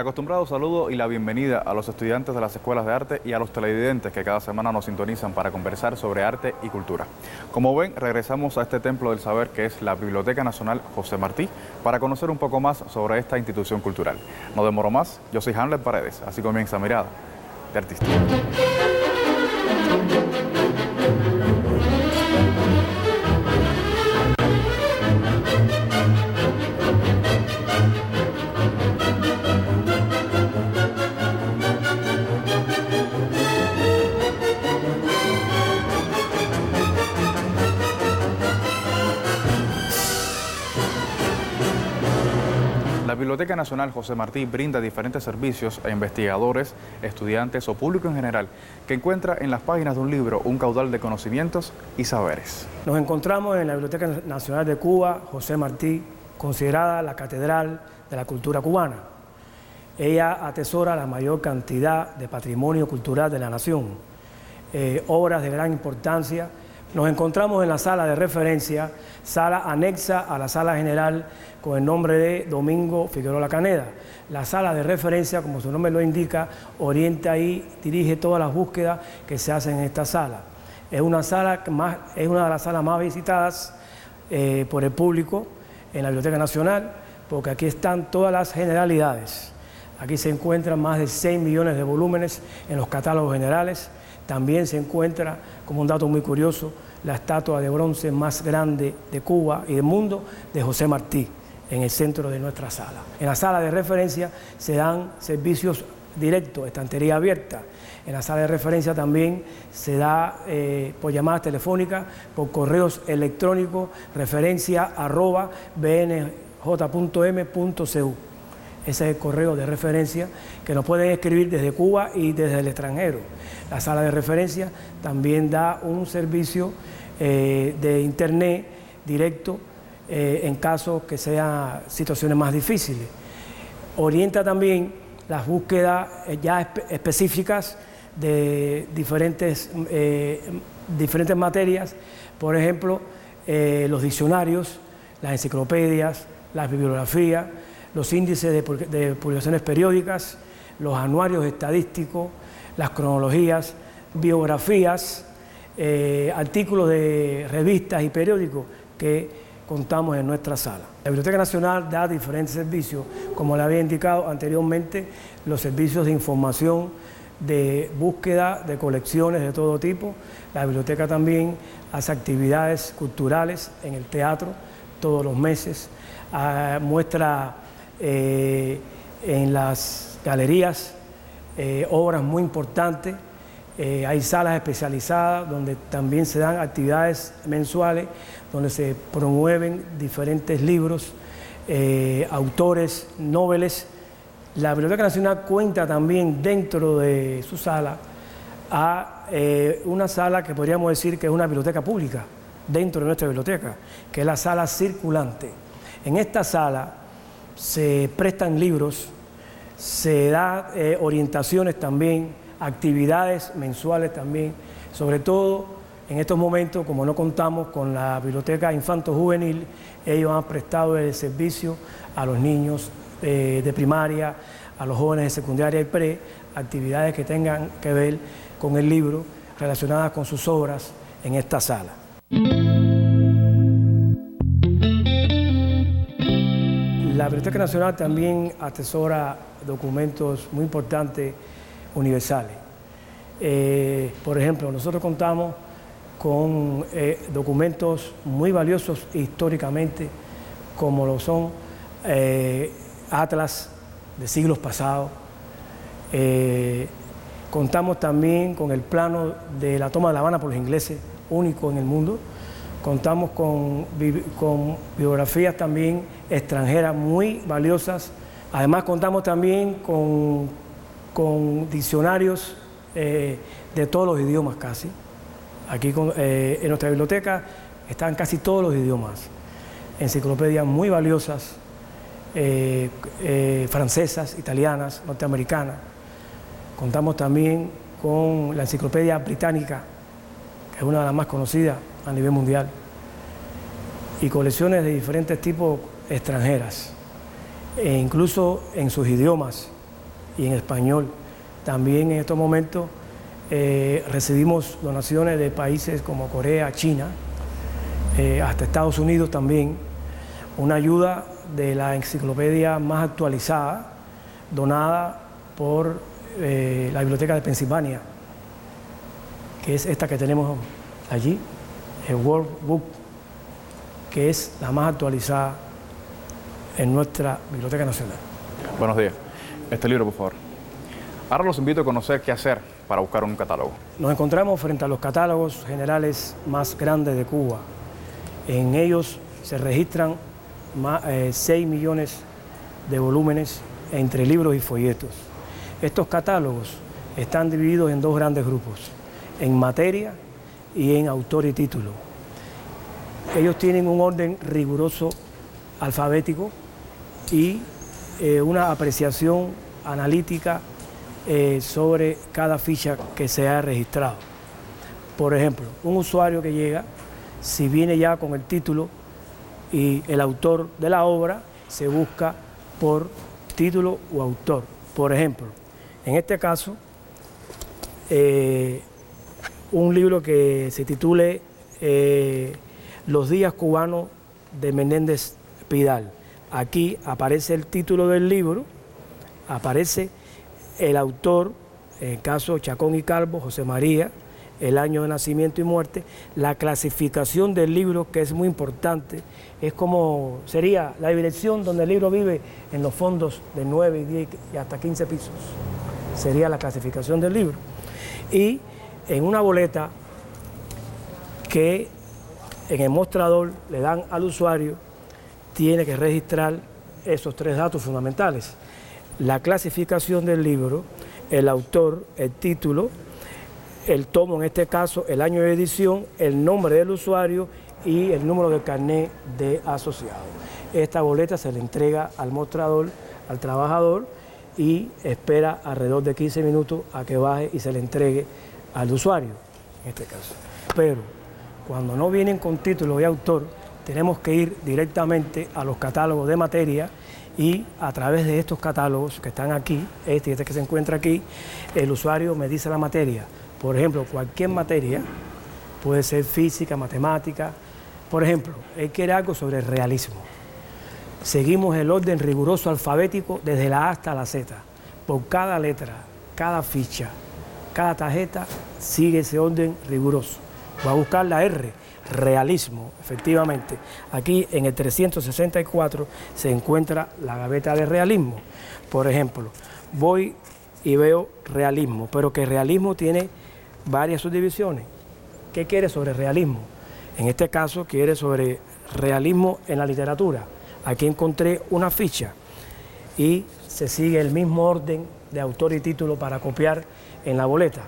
Acostumbrado saludo y la bienvenida a los estudiantes de las escuelas de arte y a los televidentes que cada semana nos sintonizan para conversar sobre arte y cultura. Como ven, regresamos a este templo del saber que es la Biblioteca Nacional José Martí para conocer un poco más sobre esta institución cultural. No demoro más, yo soy Hamlet Paredes, así comienza Mirada de Artista. La Biblioteca Nacional José Martí brinda diferentes servicios a investigadores, estudiantes o público en general que encuentra en las páginas de un libro un caudal de conocimientos y saberes. Nos encontramos en la Biblioteca Nacional de Cuba, José Martí, considerada la catedral de la cultura cubana. Ella atesora la mayor cantidad de patrimonio cultural de la nación, obras de gran importancia. Nos encontramos en la sala de referencia, sala anexa a la sala general con el nombre de Domingo Figueroa Caneda. La sala de referencia, como su nombre lo indica, orienta y dirige todas las búsquedas que se hacen en esta sala. Es una de las salas más visitadas por el público en la Biblioteca Nacional, porque aquí están todas las generalidades. Aquí se encuentran más de 6 millones de volúmenes en los catálogos generales. También se encuentra, como un dato muy curioso, la estatua de bronce más grande de Cuba y del mundo de José Martí, en el centro de nuestra sala. En la sala de referencia se dan servicios directos, estantería abierta. En la sala de referencia también se da por llamadas telefónicas, por correos electrónicos, referencia@bnj.m.cu. Ese es el correo de referencia que nos pueden escribir desde Cuba y desde el extranjero. La sala de referencia también da un servicio de internet directo en caso que sean situaciones más difíciles. Orienta también las búsquedas ya específicas de diferentes materias, por ejemplo, los diccionarios, las enciclopedias, las bibliografías, los índices de publicaciones periódicas, los anuarios estadísticos, las cronologías, biografías, artículos de revistas y periódicos que contamos en nuestra sala. La Biblioteca Nacional da diferentes servicios, como le había indicado anteriormente, los servicios de información, de búsqueda de colecciones de todo tipo. La biblioteca también hace actividades culturales en el teatro todos los meses, muestra en las galerías obras muy importantes. Hay salas especializadas donde también se dan actividades mensuales, donde se promueven diferentes libros, autores, noveles. La Biblioteca Nacional cuenta también dentro de su sala a una sala que podríamos decir que es una biblioteca pública dentro de nuestra biblioteca, que es la sala circulante. En esta sala se prestan libros, se da orientaciones también, actividades mensuales también, sobre todo en estos momentos, como no contamos con la biblioteca infanto-juvenil, ellos han prestado el servicio a los niños de primaria, a los jóvenes de secundaria y pre, actividades que tengan que ver con el libro, relacionadas con sus obras en esta sala. La Biblioteca Nacional también atesora documentos muy importantes universales. Por ejemplo, nosotros contamos con documentos muy valiosos históricamente, como lo son atlas de siglos pasados. Contamos también con el plano de la toma de La Habana por los ingleses, único en el mundo. Contamos con bibliografías también extranjeras muy valiosas. Además contamos también con diccionarios de todos los idiomas casi. Aquí en nuestra biblioteca están casi todos los idiomas. Enciclopedias muy valiosas, francesas, italianas, norteamericanas. Contamos también con la Enciclopedia Británica, que es una de las más conocidas a nivel mundial, y colecciones de diferentes tipos extranjeras, e incluso en sus idiomas, y en español. También en estos momentos recibimos donaciones de países como Corea, China, hasta Estados Unidos también, una ayuda de la enciclopedia más actualizada, donada por la Biblioteca de Pensilvania, que es esta que tenemos allí, el World Book, que es la más actualizada en nuestra Biblioteca Nacional. Buenos días. Este libro, por favor. Ahora los invito a conocer qué hacer para buscar un catálogo. Nos encontramos frente a los catálogos generales más grandes de Cuba. En ellos se registran 6 millones de volúmenes entre libros y folletos. Estos catálogos están divididos en dos grandes grupos, en materia y en autor y título. Ellos tienen un orden riguroso alfabético y una apreciación analítica sobre cada ficha que se ha registrado. Por ejemplo, un usuario que llega, si viene ya con el título y el autor de la obra, se busca por título o autor. Por ejemplo, en este caso, un libro que se titule Los días cubanos de Menéndez Pidal. Aquí aparece el título del libro, aparece el autor, en el caso Chacón y Calvo, José María, el año de nacimiento y muerte, la clasificación del libro, que es muy importante, es como sería la dirección donde el libro vive en los fondos de 9 y 10 y hasta 15 pisos. Sería la clasificación del libro. Y en una boleta que en el mostrador le dan al usuario, tiene que registrar esos 3 datos fundamentales: la clasificación del libro, el autor, el título, el tomo, en este caso, el año de edición, el nombre del usuario y el número de carnet de asociado. Esta boleta se le entrega al mostrador, al trabajador, y espera alrededor de 15 minutos a que baje y se le entregue al usuario, en este caso. Pero cuando no vienen con título y autor, tenemos que ir directamente a los catálogos de materia y a través de estos catálogos que están aquí, este y este que se encuentra aquí, el usuario me dice la materia. Por ejemplo, cualquier materia, puede ser física, matemática. Por ejemplo, él quiere algo sobre el realismo. Seguimos el orden riguroso alfabético desde la A hasta la Z. Por cada letra, cada ficha, cada tarjeta sigue ese orden riguroso. Va a buscar la R, realismo, efectivamente. Aquí en el 364 se encuentra la gaveta de realismo. Por ejemplo, voy y veo realismo, pero que realismo tiene varias subdivisiones. ¿Qué quiere sobre realismo? En este caso quiere sobre realismo en la literatura. Aquí encontré una ficha y se sigue el mismo orden de autor y título para copiar en la boleta.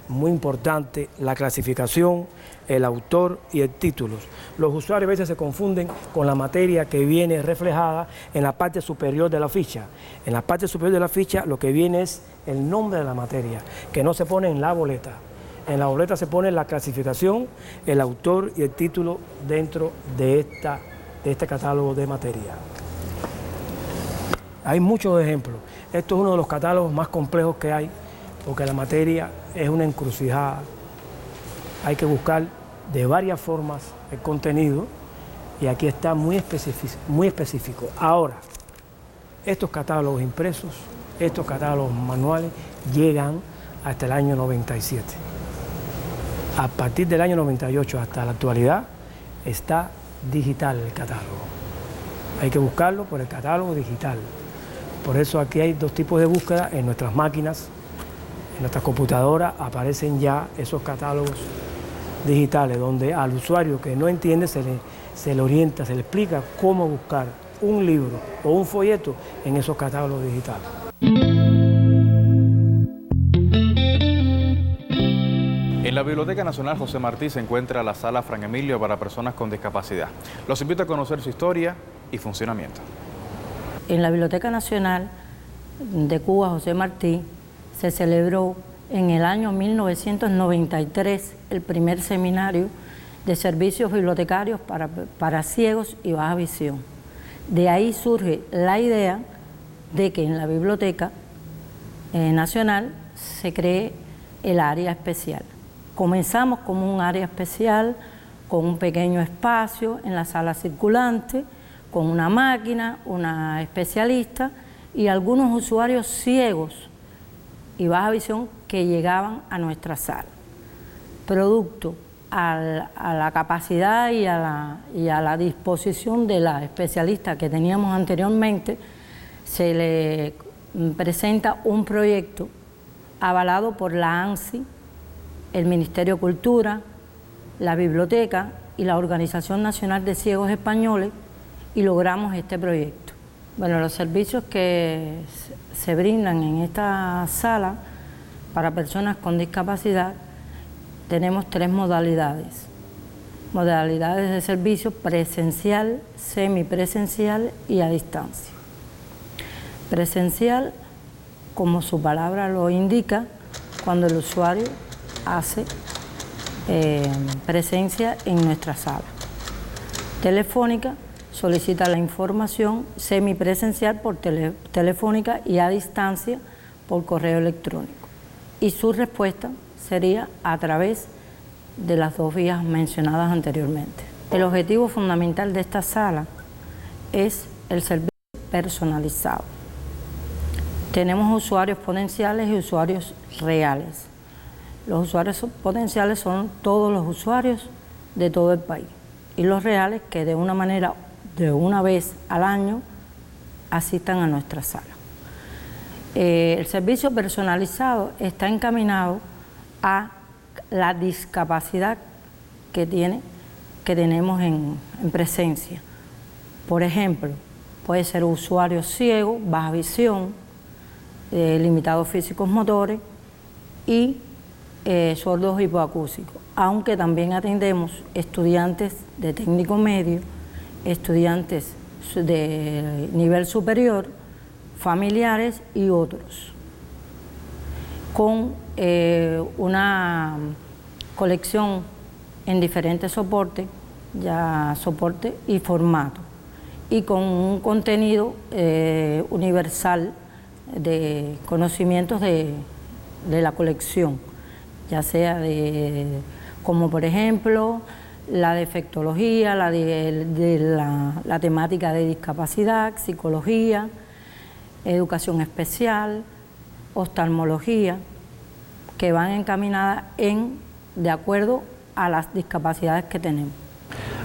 Muy importante la clasificación, el autor y el título. Los usuarios a veces se confunden con la materia que viene reflejada en la parte superior de la ficha. En la parte superior de la ficha lo que viene es el nombre de la materia, que no se pone en la boleta. En la boleta se pone la clasificación, el autor y el título dentro de este catálogo de materia. Hay muchos ejemplos. Esto es uno de los catálogos más complejos que hay, porque la materia es una encrucijada. Hay que buscar de varias formas el contenido y aquí está muy específico. Ahora, estos catálogos impresos, estos catálogos manuales llegan hasta el año 97. A partir del año 98 hasta la actualidad está digital el catálogo. Hay que buscarlo por el catálogo digital. Por eso aquí hay 2 tipos de búsqueda en nuestras máquinas. En nuestras computadoras aparecen ya esos catálogos digitales, donde al usuario que no entiende se le orienta, se le explica cómo buscar un libro o un folleto en esos catálogos digitales. En la Biblioteca Nacional José Martí se encuentra la Sala Fran Emilio para personas con discapacidad. Los invito a conocer su historia y funcionamiento. En la Biblioteca Nacional de Cuba José Martí se celebró en el año 1993 el primer seminario de servicios bibliotecarios para ciegos y baja visión. De ahí surge la idea de que en la biblioteca nacional se cree el área especial. Comenzamos como un área especial con un pequeño espacio en la sala circulante, con una máquina, una especialista y algunos usuarios ciegos y baja visión que llegaban a nuestra sala. Producto a la capacidad y a la disposición de la especialista que teníamos anteriormente, se le presenta un proyecto avalado por la ANSI, el Ministerio de Cultura, la Biblioteca y la Organización Nacional de Ciegos Españoles, y logramos este proyecto. Bueno, los servicios que se brindan en esta sala para personas con discapacidad, tenemos 3 modalidades. Modalidades de servicio: presencial, semipresencial y a distancia. Presencial, como su palabra lo indica, cuando el usuario hace presencia en nuestra sala. Telefónica, solicita la información. Semipresencial por telefónica y a distancia por correo electrónico. Y su respuesta sería a través de las 2 vías mencionadas anteriormente. El objetivo fundamental de esta sala es el servicio personalizado. Tenemos usuarios potenciales y usuarios reales. Los usuarios potenciales son todos los usuarios de todo el país, y los reales que de una vez al año asistan a nuestra sala. El servicio personalizado está encaminado a la discapacidad que tenemos en presencia. Por ejemplo, puede ser usuario ciego, baja visión, limitados físicos motores y sordos hipoacúsicos, aunque también atendemos estudiantes de técnico medio, estudiantes de nivel superior, familiares y otros, con una colección en diferentes soportes, ya soporte y formato, y con un contenido universal de conocimientos de la colección, ya sea como por ejemplo la defectología, la temática de discapacidad, psicología, educación especial, oftalmología, que van encaminadas de acuerdo a las discapacidades que tenemos.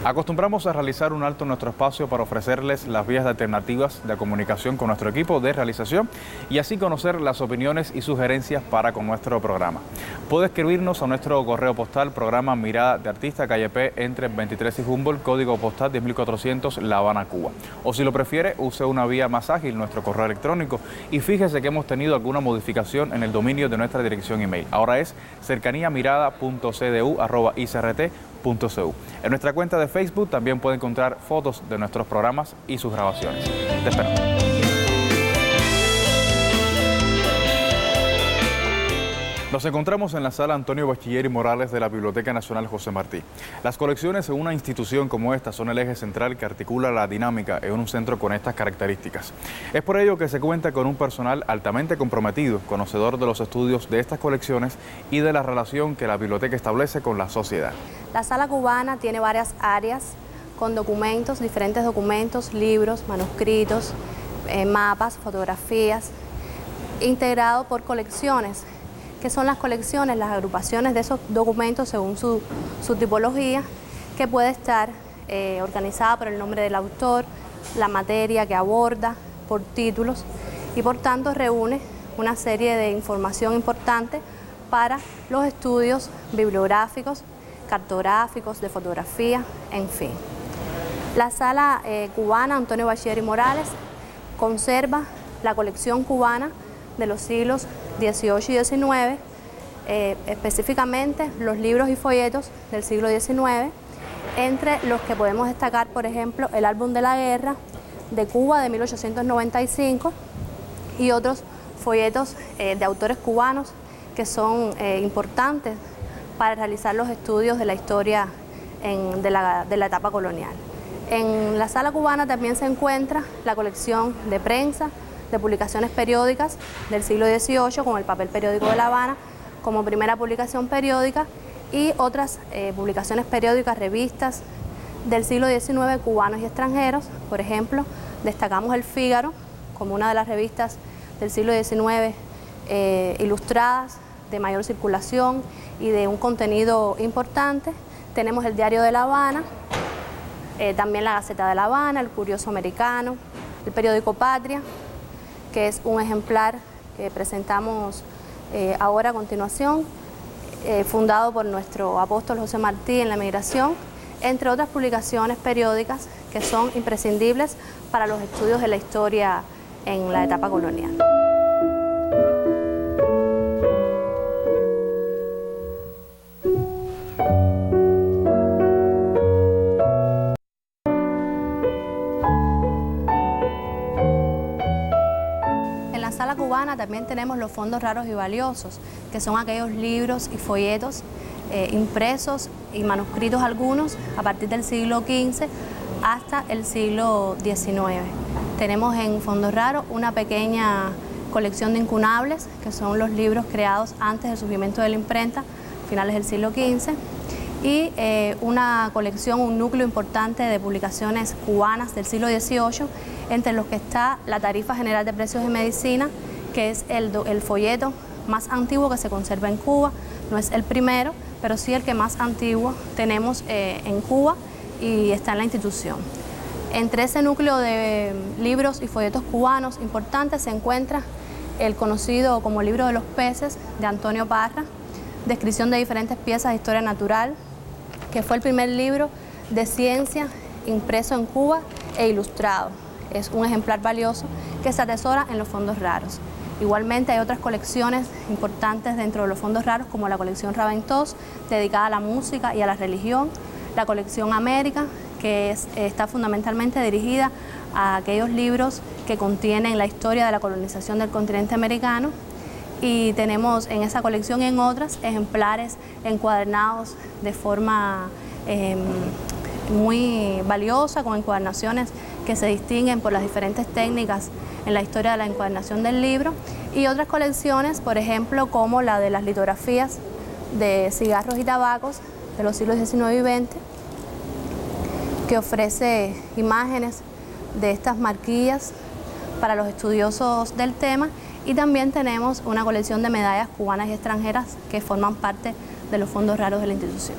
Acostumbramos a realizar un alto en nuestro espacio para ofrecerles las vías alternativas de comunicación con nuestro equipo de realización y así conocer las opiniones y sugerencias para con nuestro programa. Puede escribirnos a nuestro correo postal, programa Mirada de Artista, calle P, entre 23 y Humboldt, código postal 10400, La Habana, Cuba. O si lo prefiere, use una vía más ágil, nuestro correo electrónico, y fíjese que hemos tenido alguna modificación en el dominio de nuestra dirección email. Ahora es cercaniamirada.cdu@icrt.cu. En nuestra cuenta de Facebook también puede encontrar fotos de nuestros programas y sus grabaciones. Te esperamos. Nos encontramos en la sala Antonio Bachiller y Morales de la Biblioteca Nacional José Martí. Las colecciones en una institución como esta son el eje central que articula la dinámica en un centro con estas características. Es por ello que se cuenta con un personal altamente comprometido, conocedor de los estudios de estas colecciones y de la relación que la biblioteca establece con la sociedad. La sala cubana tiene varias áreas con documentos, diferentes documentos, libros, manuscritos, mapas, fotografías, integrado por colecciones. ¿Qué son las colecciones? Las agrupaciones de esos documentos según su tipología, que puede estar organizada por el nombre del autor, la materia que aborda, por títulos, y por tanto reúne una serie de información importante para los estudios bibliográficos, cartográficos, de fotografía, en fin. La sala cubana Antonio Bachiller y Morales conserva la colección cubana de los siglos XVIII y XIX, específicamente los libros y folletos del siglo XIX, entre los que podemos destacar, por ejemplo, el álbum de la guerra de Cuba de 1895 y otros folletos de autores cubanos que son importantes para realizar los estudios de la historia de la etapa colonial. En la sala cubana también se encuentra la colección de prensa, de publicaciones periódicas del siglo XVIII, con el papel periódico de La Habana como primera publicación periódica, y otras publicaciones periódicas, revistas del siglo XIX, cubanos y extranjeros. Por ejemplo, destacamos El Fígaro como una de las revistas del siglo XIX ilustradas, de mayor circulación y de un contenido importante. Tenemos el Diario de La Habana, también la Gaceta de La Habana, el Curioso Americano, el periódico Patria, que es un ejemplar que presentamos ahora a continuación, fundado por nuestro apóstol José Martí en la emigración, entre otras publicaciones periódicas que son imprescindibles para los estudios de la historia en la etapa colonial. En la sala cubana también tenemos los fondos raros y valiosos, que son aquellos libros y folletos impresos y manuscritos algunos a partir del siglo XV hasta el siglo XIX. Tenemos en fondos raros una pequeña colección de incunables, que son los libros creados antes del surgimiento de la imprenta, finales del siglo XV, y una colección, un núcleo importante de publicaciones cubanas del siglo XVIII, entre los que está la Tarifa General de Precios de Medicina, que es el folleto más antiguo que se conserva en Cuba. No es el primero, pero sí el que más antiguo tenemos en Cuba y está en la institución. Entre ese núcleo de libros y folletos cubanos importantes se encuentra el conocido como Libro de los Peces de Antonio Parra, descripción de diferentes piezas de historia natural, que fue el primer libro de ciencia impreso en Cuba e ilustrado. Es un ejemplar valioso que se atesora en los fondos raros. Igualmente hay otras colecciones importantes dentro de los fondos raros, como la colección Raventós, dedicada a la música y a la religión, la colección América, que está fundamentalmente dirigida a aquellos libros que contienen la historia de la colonización del continente americano, y tenemos en esa colección y en otras ejemplares encuadernados de forma muy valiosa, con encuadernaciones que se distinguen por las diferentes técnicas en la historia de la encuadernación del libro, y otras colecciones, por ejemplo, como la de las litografías de cigarros y tabacos de los siglos XIX y XX, que ofrece imágenes de estas marquillas para los estudiosos del tema, y también tenemos una colección de medallas cubanas y extranjeras que forman parte de los fondos raros de la institución.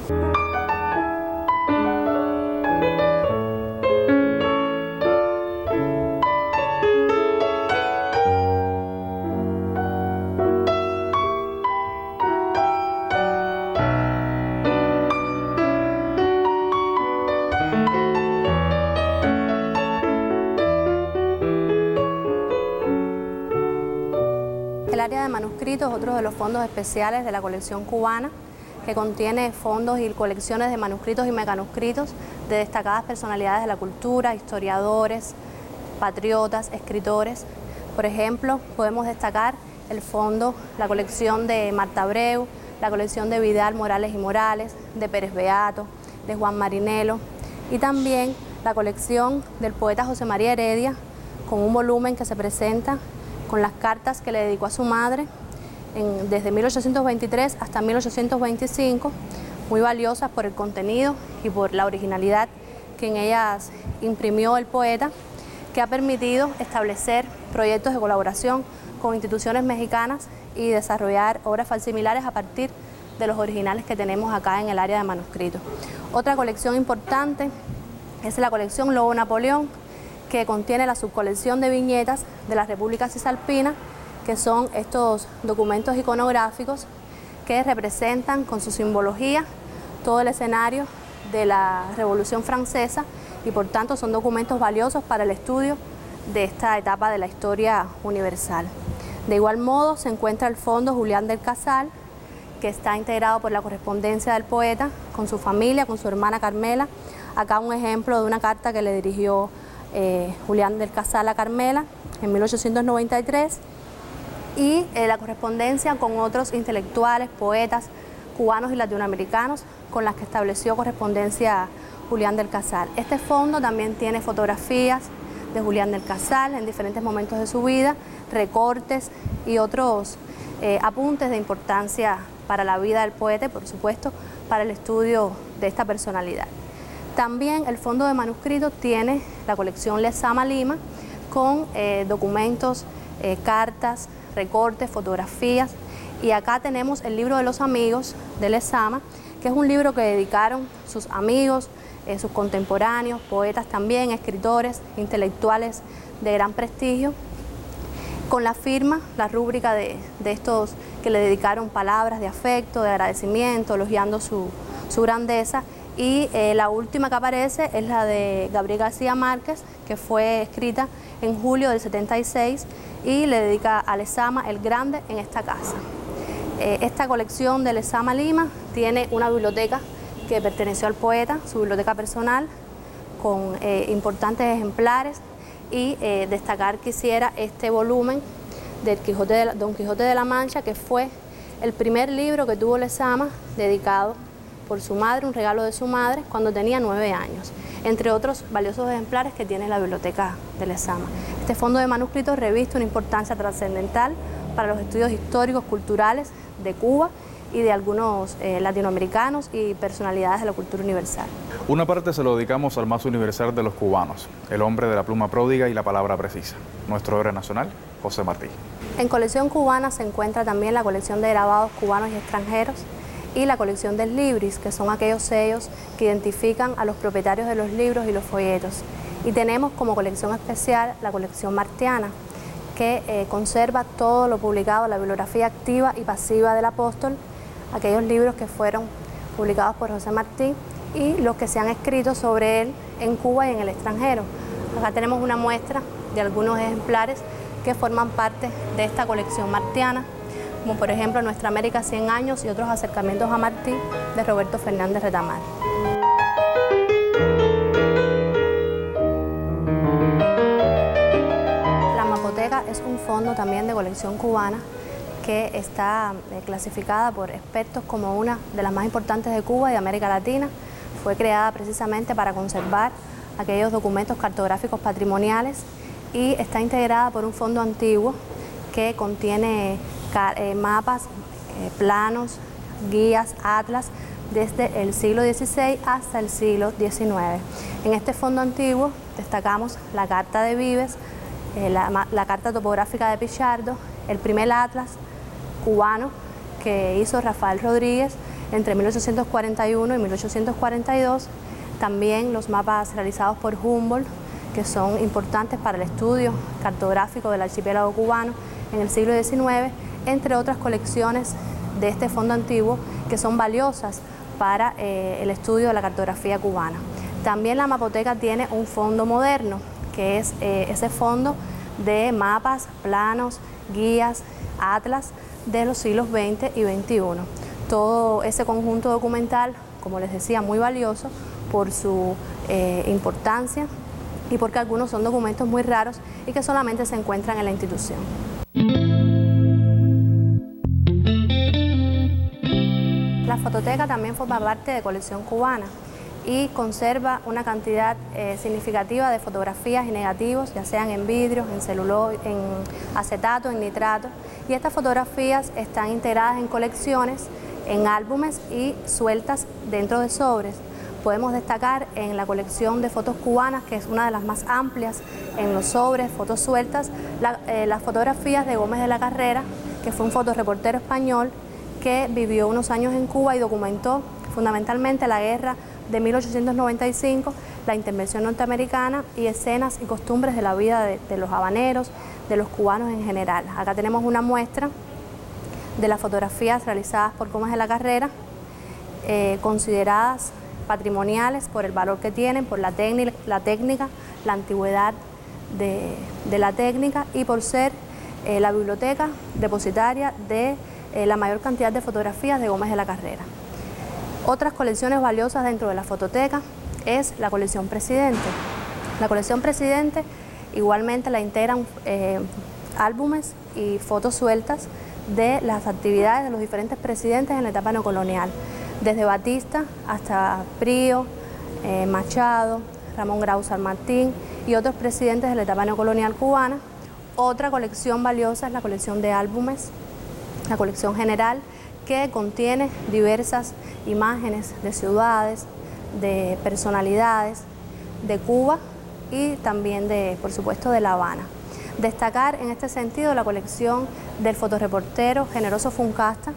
El área de manuscritos es otro de los fondos especiales de la colección cubana, que contiene fondos y colecciones de manuscritos y mecanuscritos de destacadas personalidades de la cultura, historiadores, patriotas, escritores. Por ejemplo, podemos destacar el fondo, la colección de Marta Abreu, la colección de Vidal Morales y Morales, de Pérez Beato, de Juan Marinelo, y también la colección del poeta José María Heredia, con un volumen que se presenta con las cartas que le dedicó a su madre desde 1823 hasta 1825, muy valiosas por el contenido y por la originalidad que en ellas imprimió el poeta, que ha permitido establecer proyectos de colaboración con instituciones mexicanas y desarrollar obras falsimilares a partir de los originales que tenemos acá en el área de manuscritos. Otra colección importante es la colección Lobo Napoleón, que contiene la subcolección de viñetas de la República Cisalpina, que son estos documentos iconográficos que representan con su simbología todo el escenario de la Revolución Francesa, y por tanto son documentos valiosos para el estudio de esta etapa de la historia universal. De igual modo se encuentra el fondo Julián del Casal, que está integrado por la correspondencia del poeta con su familia, con su hermana Carmela. Acá un ejemplo de una carta que le dirigió Julián del Casal a Carmela en 1893, y la correspondencia con otros intelectuales, poetas cubanos y latinoamericanos con las que estableció correspondencia Julián del Casal. Este fondo también tiene fotografías de Julián del Casal en diferentes momentos de su vida, recortes y otros apuntes de importancia para la vida del poeta y, por supuesto, para el estudio de esta personalidad. También el fondo de manuscritos tiene la colección Lezama Lima con documentos, cartas, recortes, fotografías, y acá tenemos el libro de los amigos de Lezama, que es un libro que dedicaron sus amigos, sus contemporáneos, poetas también, escritores, intelectuales de gran prestigio, con la firma, la rúbrica de estos que le dedicaron palabras de afecto, de agradecimiento, elogiando su grandeza. Y la última que aparece es la de Gabriel García Márquez, que fue escrita en julio del 76 y le dedica a Lezama el Grande en esta casa. Esta colección de Lezama Lima tiene una biblioteca que perteneció al poeta, su biblioteca personal, con importantes ejemplares, y destacar quisiera este volumen del Don Quijote de la Mancha, que fue el primer libro que tuvo Lezama, dedicado por su madre, un regalo de su madre, cuando tenía 9 años, entre otros valiosos ejemplares que tiene la biblioteca de Lezama. Este fondo de manuscritos reviste una importancia trascendental para los estudios históricos, culturales de Cuba y de algunos latinoamericanos y personalidades de la cultura universal. Una parte se lo dedicamos al más universal de los cubanos, el hombre de la pluma pródiga y la palabra precisa, nuestro héroe nacional, José Martí. En colección cubana se encuentra también la colección de grabados cubanos y extranjeros y la colección del Libris, que son aquellos sellos que identifican a los propietarios de los libros y los folletos. Y tenemos como colección especial la colección martiana, que conserva todo lo publicado, la bibliografía activa y pasiva del apóstol, aquellos libros que fueron publicados por José Martí y los que se han escrito sobre él en Cuba y en el extranjero. Acá tenemos una muestra de algunos ejemplares que forman parte de esta colección martiana, como por ejemplo Nuestra América 100 años y otros acercamientos a Martí de Roberto Fernández Retamar. La Mapoteca es un fondo también de colección cubana que está clasificada por expertos como una de las más importantes de Cuba y de América Latina. Fue creada precisamente para conservar aquellos documentos cartográficos patrimoniales y está integrada por un fondo antiguo que contiene mapas, planos, guías, atlas desde el siglo XVI hasta el siglo XIX. En este fondo antiguo destacamos la Carta de Vives, la Carta Topográfica de Pichardo, el primer atlas cubano que hizo Rafael Rodríguez entre 1841 y 1842, también los mapas realizados por Humboldt, que son importantes para el estudio cartográfico del archipiélago cubano en el siglo XIX, entre otras colecciones de este fondo antiguo que son valiosas para el estudio de la cartografía cubana. También la Mapoteca tiene un fondo moderno, que es ese fondo de mapas, planos, guías, atlas de los siglos XX y XXI. Todo ese conjunto documental, como les decía, muy valioso por su importancia y porque algunos son documentos muy raros y que solamente se encuentran en la institución. La fototeca también forma parte de colección cubana y conserva una cantidad significativa de fotografías y negativos, ya sean en vidrio, en celuloide, en acetato, en nitrato, y estas fotografías están integradas en colecciones, en álbumes y sueltas dentro de sobres. Podemos destacar en la colección de fotos cubanas, que es una de las más amplias en los sobres, fotos sueltas, las fotografías de Gómez de la Carrera, que fue un fotoreportero español que vivió unos años en Cuba y documentó fundamentalmente la guerra de 1895, la intervención norteamericana y escenas y costumbres de la vida de los habaneros, de los cubanos en general. Acá tenemos una muestra de las fotografías realizadas por Gómez de la Carrera, consideradas patrimoniales por el valor que tienen, por la técnica, la antigüedad de la técnica y por ser la biblioteca depositaria de la mayor cantidad de fotografías de Gómez de la Carrera. Otras colecciones valiosas dentro de la fototeca es la colección Presidente. La colección Presidente igualmente la integran álbumes y fotos sueltas de las actividades de los diferentes presidentes en la etapa neocolonial, desde Batista hasta Prío, Machado, Ramón Grau San Martín y otros presidentes de la etapa neocolonial cubana. Otra colección valiosa es la colección de álbumes, la colección general, que contiene diversas imágenes de ciudades, de personalidades de Cuba y también por supuesto, de La Habana. Destacar en este sentido la colección del fotoreportero Generoso Funcasta,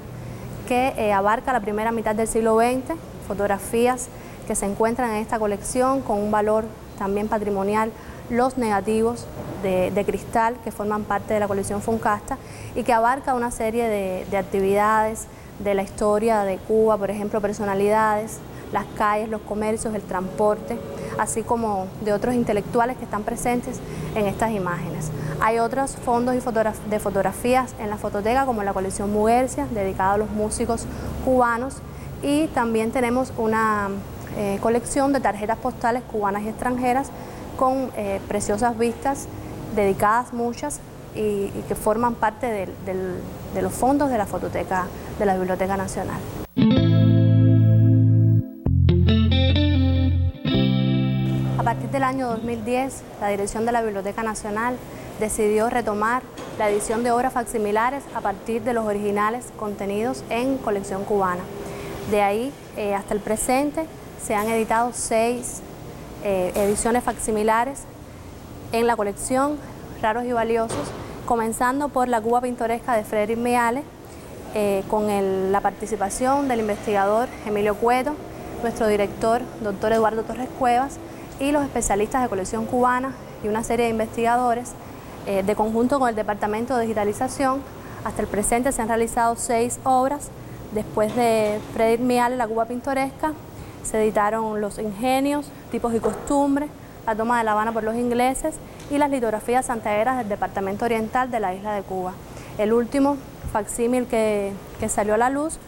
que abarca la primera mitad del siglo XX, fotografías que se encuentran en esta colección con un valor también patrimonial, los negativos de cristal que forman parte de la colección Funcasta y que abarca una serie de actividades de la historia de Cuba, por ejemplo, personalidades, las calles, los comercios, el transporte, así como de otros intelectuales que están presentes en estas imágenes. Hay otros fondos de fotografías en la fototeca, como la colección Muguercia, dedicada a los músicos cubanos, y también tenemos una colección de tarjetas postales cubanas y extranjeras con preciosas vistas, dedicadas muchas, y que forman parte de los fondos de la fototeca de la Biblioteca Nacional. A partir del año 2010, la dirección de la Biblioteca Nacional decidió retomar la edición de obras facsimilares a partir de los originales contenidos en colección cubana. De ahí hasta el presente se han editado 6 ediciones facsimilares en la colección Raros y Valiosos, comenzando por la Cuba pintoresca de Frederic Miale, con la participación del investigador Emilio Cueto, nuestro director, doctor Eduardo Torres Cuevas, y los especialistas de colección cubana y una serie de investigadores, de conjunto con el Departamento de Digitalización. Hasta el presente se han realizado 6 obras. Después de Frederic Miale, la Cuba pintoresca, se editaron Los ingenios, tipos y costumbres, la toma de La Habana por los ingleses y las litografías santiagueras del Departamento Oriental de la isla de Cuba. El último facsímil que salió a la luz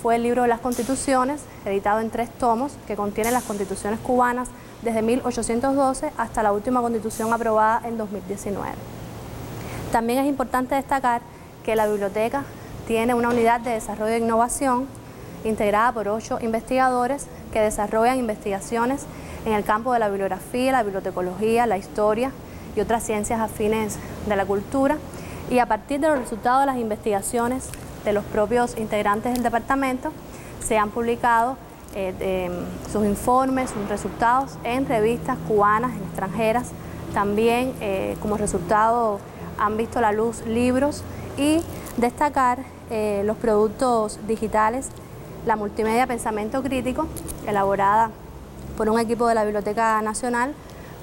fue el libro de las Constituciones, editado en 3 tomos, que contiene las constituciones cubanas desde 1812 hasta la última constitución aprobada en 2019. También es importante destacar que la biblioteca tiene una unidad de desarrollo e innovación integrada por 8 investigadores que desarrollan investigaciones en el campo de la bibliografía, la bibliotecología, la historia y otras ciencias afines de la cultura. Y a partir de los resultados de las investigaciones de los propios integrantes del departamento, se han publicado sus informes, sus resultados en revistas cubanas, extranjeras. También como resultado han visto la luz libros, y destacar los productos digitales, la multimedia Pensamiento Crítico, elaborada por un equipo de la Biblioteca Nacional,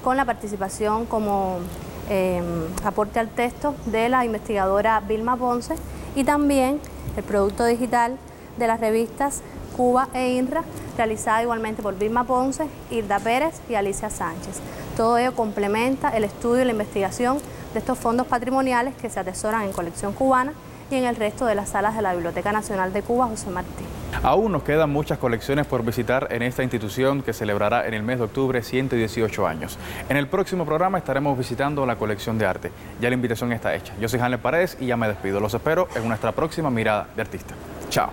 con la participación como aporte al texto de la investigadora Vilma Ponce, y también el producto digital de las revistas Cuba e INRA, realizada igualmente por Vilma Ponce, Hilda Pérez y Alicia Sánchez. Todo ello complementa el estudio y la investigación de estos fondos patrimoniales que se atesoran en colección cubana y en el resto de las salas de la Biblioteca Nacional de Cuba José Martí. Aún nos quedan muchas colecciones por visitar en esta institución que celebrará en el mes de octubre 118 años. En el próximo programa estaremos visitando la colección de arte. Ya la invitación está hecha. Yo soy Hanley Paredes y ya me despido. Los espero en nuestra próxima mirada de artista. Chao.